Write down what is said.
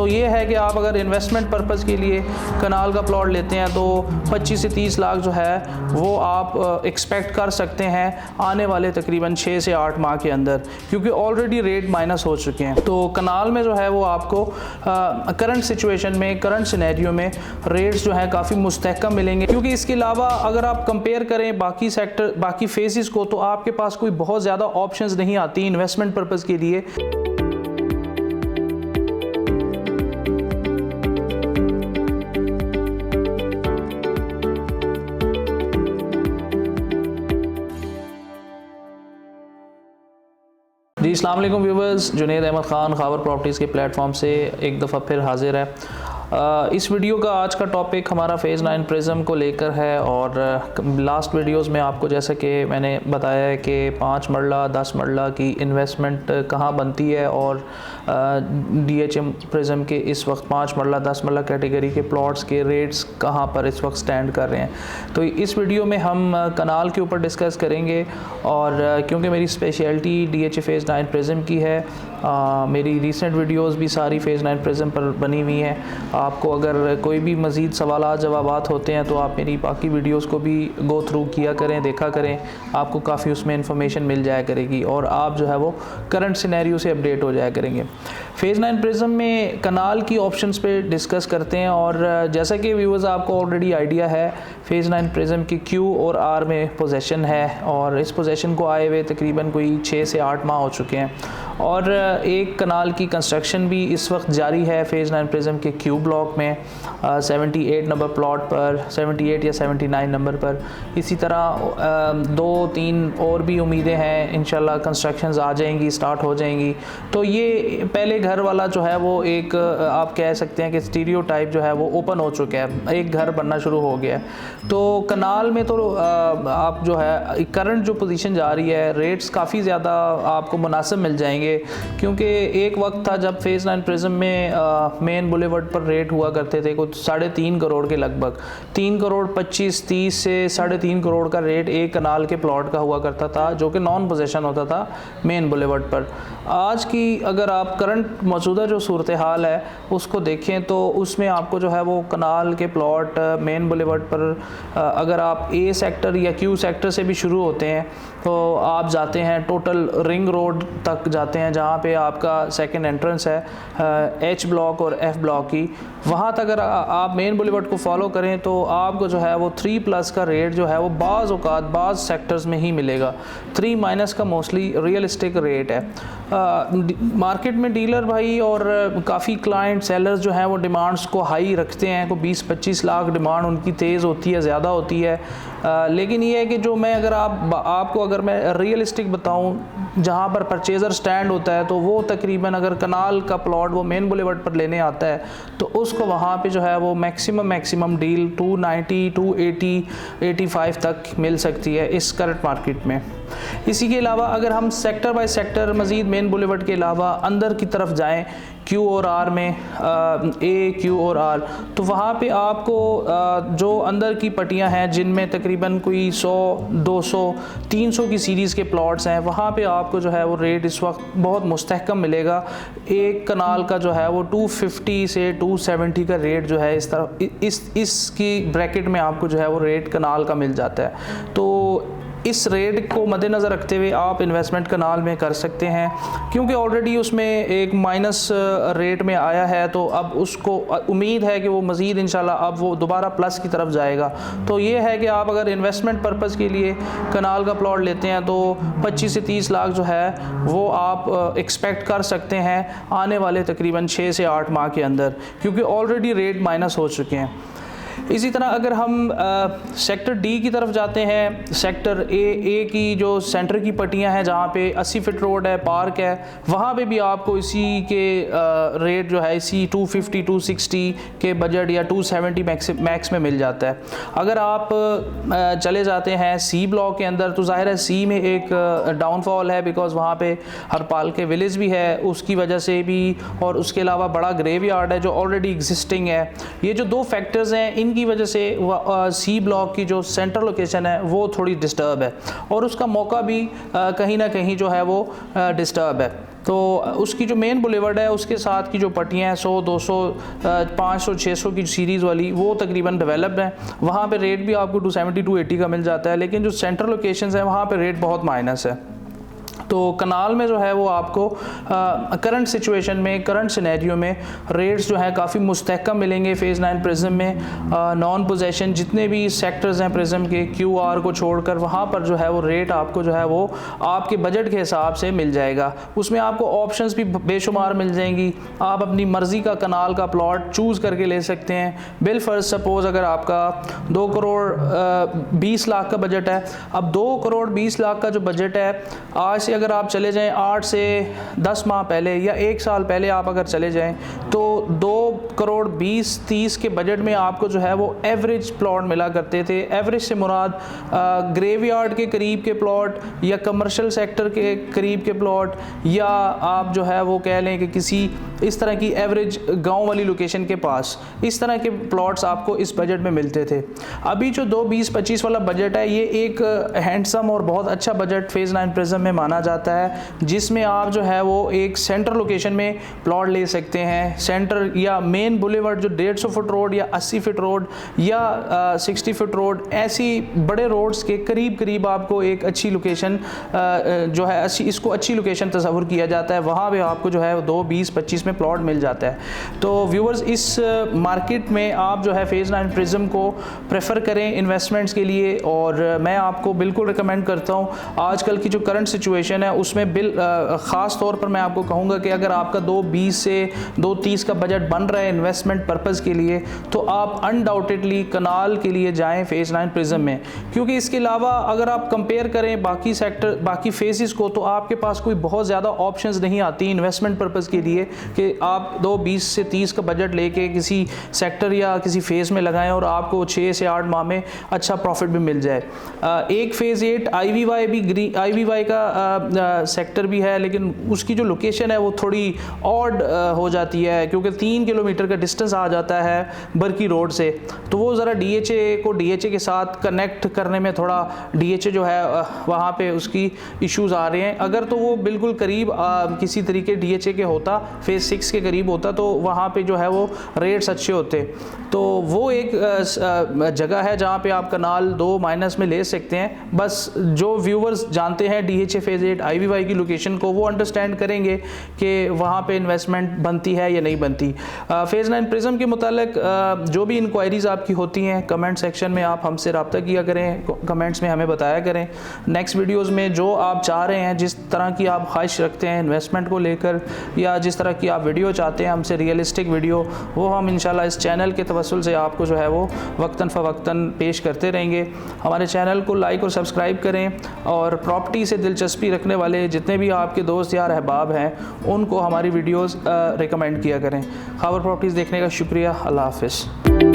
तो ये है कि आप अगर इन्वेस्टमेंट पर्पज़ के लिए कनाल का प्लॉट लेते हैं तो 25 से 30 लाख जो है वो आप एक्सपेक्ट कर सकते हैं आने वाले तकरीबन 6 से 8 माह के अंदर, क्योंकि ऑलरेडी रेट माइनस हो चुके हैं। तो कनाल में जो है वो आपको करंट सिचुएशन में, करंट सिनेरियो में रेट्स जो है काफ़ी मुस्तहकम मिलेंगे, क्योंकि इसके अलावा अगर आप कंपेयर करें बाकी सेक्टर, बाकी फेजेस को, तो आपके पास कोई बहुत ज़्यादा ऑप्शंस नहीं आती इन्वेस्टमेंट पर्पज़ के लिए। जी अस्सलाम वालेकुम व्यूवर्स, जुनैद अहमद ख़ान ख़ाबर प्रॉपर्टीज़ के प्लेटफॉर्म से एक दफ़ा फिर हाजिर है। इस वीडियो का आज का टॉपिक हमारा फेज़ 9 प्रिज्म को लेकर है। और लास्ट वीडियोस में आपको जैसा कि मैंने बताया है कि 5 मरला 10 मरला की इन्वेस्टमेंट कहाँ बनती है और DHM प्रिज्म के इस वक्त 5 मरला 10 मरला कैटेगरी के प्लॉट्स के रेट्स कहाँ पर इस वक्त स्टैंड कर रहे हैं। तो इस वीडियो में हम कनाल के ऊपर डिस्कस करेंगे, और क्योंकि मेरी स्पेशलिटी DHA फेज़ 9 प्रिज्म की है, मेरी रिसेंट वीडियोस भी सारी फेज़ 9 प्रिज्म पर बनी हुई हैं। आपको अगर कोई भी मज़ीद सवालात जवाबात होते हैं तो आप मेरी बाकी वीडियोस को भी गो थ्रू किया करें, देखा करें, आपको काफ़ी उसमें इंफॉर्मेशन मिल जाया करेगी और आप जो है वो करंट सिनेरियो से अपडेट हो जाया करेंगे। फेज़ 9 प्रिज्म में कनाल की ऑप्शंस पे डिस्कस करते हैं, और जैसा कि व्यूअर्स आपको ऑलरेडी आइडिया है, फेज़ 9 प्रिज्म की Q और R में पोजेसन है, और इस पोजेसन को आए हुए तकरीबन कोई 6 से 8 माह हो चुके हैं, और एक कनाल की कंस्ट्रक्शन भी इस वक्त जारी है फेज़ 9 प्रिज्म के Q ब्लॉक में 78 नंबर प्लॉट पर, 78 या 79 नंबर पर। इसी तरह 2-3 और भी उम्मीदें हैं, इंशाल्लाह कंस्ट्रक्शंस आ जाएंगी, स्टार्ट हो जाएंगी। तो ये पहले घर वाला जो है वो एक आप कह सकते हैं कि स्टीरियोटाइप जो है वो ओपन हो चुका है, एक घर बनना शुरू हो गया है। तो कनाल में तो आप जो है करंट जो पोजीशन जा रही है, रेट्स काफ़ी ज़्यादा आपको मुनासिब मिल जाएंगे, क्योंकि एक वक्त था जब फेज़ 9 प्रिज्म में मेन बुलेवर्ड पर रेट हुआ करते थे कुछ 3.5 करोड़ के लगभग, 3 करोड़ 25-30 से 3.5 करोड़ का रेट एक कनाल के प्लॉट का हुआ करता था, जो कि नॉन पोजेशन होता था मेन बुलेवर्ड पर। आज की अगर आप करंट मौजूदा जो सूरत हाल है उसको देखें तो उसमें आपको जो है वो कनाल के प्लॉट मेन बुलेवर्ड पर अगर आप A सेक्टर या Q सेक्टर से भी शुरू होते हैं तो आप जाते हैं टोटल रिंग रोड तक जाते हैं, जहाँ पे आपका सेकंड एंट्रेंस है H ब्लॉक और F ब्लॉक की। वहाँ तक अगर आप मेन बुलेवर्ड को फॉलो करें तो आपको जो है वो 3+ का रेट जो है वो बाज़ औक़ात बाज़ सेक्टर्स में ही मिलेगा। 3- का मोस्टली रियलिस्टिक रेट है। मार्केट में डीलर भाई और काफ़ी क्लाइंट सेलर्स जो हैं वो डिमांड्स को हाई रखते हैं, को 20-25 लाख डिमांड उनकी तेज़ होती है, ज़्यादा होती है। लेकिन ये है कि जो मैं अगर आपको अगर मैं रियलिस्टिक बताऊं, जहां पर परचेज़र स्टैंड होता है तो वो तकरीबन अगर कनाल का प्लॉट वो मेन बुलेवर्ड पर लेने आता है तो उसको वहां पे जो है वो मैक्सिमम डील 290, 280, 85 तक मिल सकती है इस करंट मार्केट में। इसी के अलावा अगर हम सेक्टर बाय सेक्टर मज़ीद मेन बुलेवर्ड के अलावा अंदर की तरफ जाएँ Q और R में, A, Q और R, तो वहाँ पे आपको जो अंदर की पट्टियाँ हैं जिनमें तकरीबन कोई 100, 200, 300 की सीरीज़ के प्लॉट्स हैं, वहाँ पे आपको जो है वो रेट इस वक्त बहुत मुस्तहकम मिलेगा। एक कनाल का जो है वो 250 से 270 का रेट जो है इस तरफ इसकी ब्रैकेट में आपको जो है वो रेट कनाल का मिल जाता है। तो इस रेट को मद्देनज़र रखते हुए आप इन्वेस्टमेंट कनाल में कर सकते हैं, क्योंकि ऑलरेडी उसमें एक माइनस रेट में आया है, तो अब उसको उम्मीद है कि वो मज़ीद इंशाल्लाह अब वो दोबारा प्लस की तरफ जाएगा। तो ये है कि आप अगर इन्वेस्टमेंट पर्पज़ के लिए कनाल का प्लॉट लेते हैं तो 25 से 30 लाख जो है वो आप एक्सपेक्ट कर सकते हैं आने वाले तकरीबन 6 से 8 माह के अंदर, क्योंकि ऑलरेडी रेट माइनस हो चुके हैं। इसी तरह अगर हम सेक्टर डी की तरफ जाते हैं, सेक्टर ए की जो सेंटर की पट्टियां हैं जहाँ पे 80 फीट रोड है, पार्क है, वहाँ पे भी आपको इसी के रेट जो है इसी 250 260 के बजट या 270 मैक्स में मिल जाता है। अगर आप चले जाते हैं सी ब्लॉक के अंदर तो ज़ाहिर है सी में एक डाउनफॉल है, बिकॉज़ वहाँ पे हरपाल के विलेज भी है, उसकी वजह से भी, और उसके अलावा बड़ा ग्रेवयार्ड है जो ऑलरेडी एग्जिस्टिंग है। ये जो दो फैक्टर्स हैं इनकी वजह से सी ब्लॉक की जो सेंट्रल लोकेशन है वो थोड़ी डिस्टर्ब है, और उसका मौका भी कहीं ना कहीं जो है वो डिस्टर्ब है। तो उसकी जो मेन बुलेवर्ड है उसके साथ की जो पट्टियाँ हैं 100, 200, 500, 600 की सीरीज़ वाली वो तकरीबन डेवलप्ड है। वहाँ पे रेट भी आपको 270, 280 का मिल जाता है, लेकिन जो सेंट्रल लोकेशंस हैं वहाँ पे रेट बहुत माइनस है। तो कनाल में जो है वो आपको करंट सिचुएशन में, करंट सिनेरियो में रेट्स जो है काफ़ी मुस्तहकम मिलेंगे फ़ेज़ 9 प्रिज्म में। नॉन पोजेशन जितने भी सेक्टर्स हैं प्रिज्म के QR को छोड़कर वहाँ पर जो है वो रेट आपको जो है वो आपके बजट के हिसाब से मिल जाएगा। उसमें आपको ऑप्शंस भी बेशुमार मिल जाएंगी, आप अपनी मर्ज़ी का कनाल का प्लॉट चूज़ करके ले सकते हैं। बिल फर्ज सपोज़ अगर आपका 2 करोड़ 20 लाख का बजट है, अब 2 करोड़ 20 लाख का जो बजट है, आज से अगर आप चले जाएं 8 से 10 माह पहले या 1 साल पहले आप अगर चले जाएं तो 2 करोड़ 20-30 के बजट में आपको जो है वो एवरेज प्लॉट मिला करते थे। एवरेज से मुराद ग्रेवयार्ड के करीब के प्लॉट या कमर्शियल सेक्टर के करीब के प्लॉट, या आप जो है वो कह लें कि किसी इस तरह की एवरेज गांव वाली लोकेशन के पास, इस तरह के प्लॉट्स आपको इस बजट में मिलते थे। अभी जो 2020-25 वाला बजट है ये एक हैंडसम और बहुत अच्छा बजट फ़ेज़ 9 प्रिज्म में माना जाता है, जिसमें आप जो है वो एक सेंटर लोकेशन में प्लॉट ले सकते हैं। सेंटर या मेन बुलेवर्ड जो 150 फुट रोड या 80 फुट रोड या 60 फुट रोड, ऐसी बड़े रोड्स के करीब करीब आपको एक अच्छी लोकेशन जो है इसको अच्छी लोकेशन तस्वुर किया जाता है, वहाँ पे आपको जो है 2-20-25 में प्लॉट मिल जाता है। तो व्यूवर्स इस मार्केट में आप जो है फ़ेज़ 9 प्रिज्म को प्रेफर करें इन्वेस्टमेंट्स के लिए, और मैं आपको बिल्कुल रिकमेंड करता हूँ। आजकल की जो करंट सिचुएशन है उसमें ख़ास तौर पर मैं आपको कहूँगा कि अगर आपका 220 से 230 का बजट बन रहा है इन्वेस्टमेंट पर्पज़ के लिए, तो आप अनडाउटेडली कनाल के लिए जाएं फ़ेज़ 9 प्रिज्म में। क्योंकि इसके अलावा अगर आप कंपेयर करें बाकी सेक्टर, बाकी फेजेस को, तो आपके पास कोई बहुत ज़्यादा ऑप्शंस नहीं आती इन्वेस्टमेंट पर्पज़ के लिए कि आप 20 से 30 का बजट लेके किसी सेक्टर या किसी फ़ेज़ में लगाएं और आपको 6 से 8 माह में अच्छा प्रॉफिट भी मिल जाए। एक फ़ेज़ 8 IVY का सेक्टर भी है, लेकिन उसकी जो लोकेशन है वो थोड़ी ऑड हो जाती है क्योंकि 3 किलोमीटर का डिस्टेंस आ जाता है बरकी रोड से, तो वो ज़रा DHA के साथ कनेक्ट करने में थोड़ा DHA जो है वहाँ पे उसकी इश्यूज़ आ रहे हैं। अगर तो वो बिल्कुल करीब किसी तरीके DHA के होता, फ़ेज़ 6 के करीब होता, तो वहाँ पे जो है वो रेट्स अच्छे होते। तो वो एक जगह है जहाँ पे आप कनाल 2 माइनस में ले सकते हैं। बस जो व्यूवर्स जानते हैं DHA फ़ेज़ 8 IVY की लोकेशन को, वो अंडरस्टैंड करेंगे कि वहाँ पे इन्वेस्टमेंट बनती है या नहीं बनती। फ़ेज़ 9 प्रिज्म के मुतालिक जो भी इंक्वायरीज़ आपकी होती हैं कमेंट सेक्शन में आप हमसे रब्ता किया करें, कमेंट्स में हमें बताया करें। नेक्स्ट वीडियोज़ में जो आप चाह रहे हैं, जिस तरह की आप ख्वाहिश रखते हैं इन्वेस्टमेंट को लेकर, या जिस तरह की आप वीडियो चाहते हैं हमसे रियलिस्टिक वीडियो, वो हम इंशाल्लाह इस चैनल के तवस्सुल से आपको जो है वो वक्तन फ़वक्तन पेश करते रहेंगे। हमारे चैनल को लाइक और सब्सक्राइब करें, और प्रॉपर्टी से दिलचस्पी रखने वाले जितने भी आपके दोस्त यार अहबाब हैं उनको हमारी वीडियोज़ रिकमेंड किया करें। खबर प्रॉपर्टीज़ देखने का शुक्रिया। अल्लाह हाफ़िज़।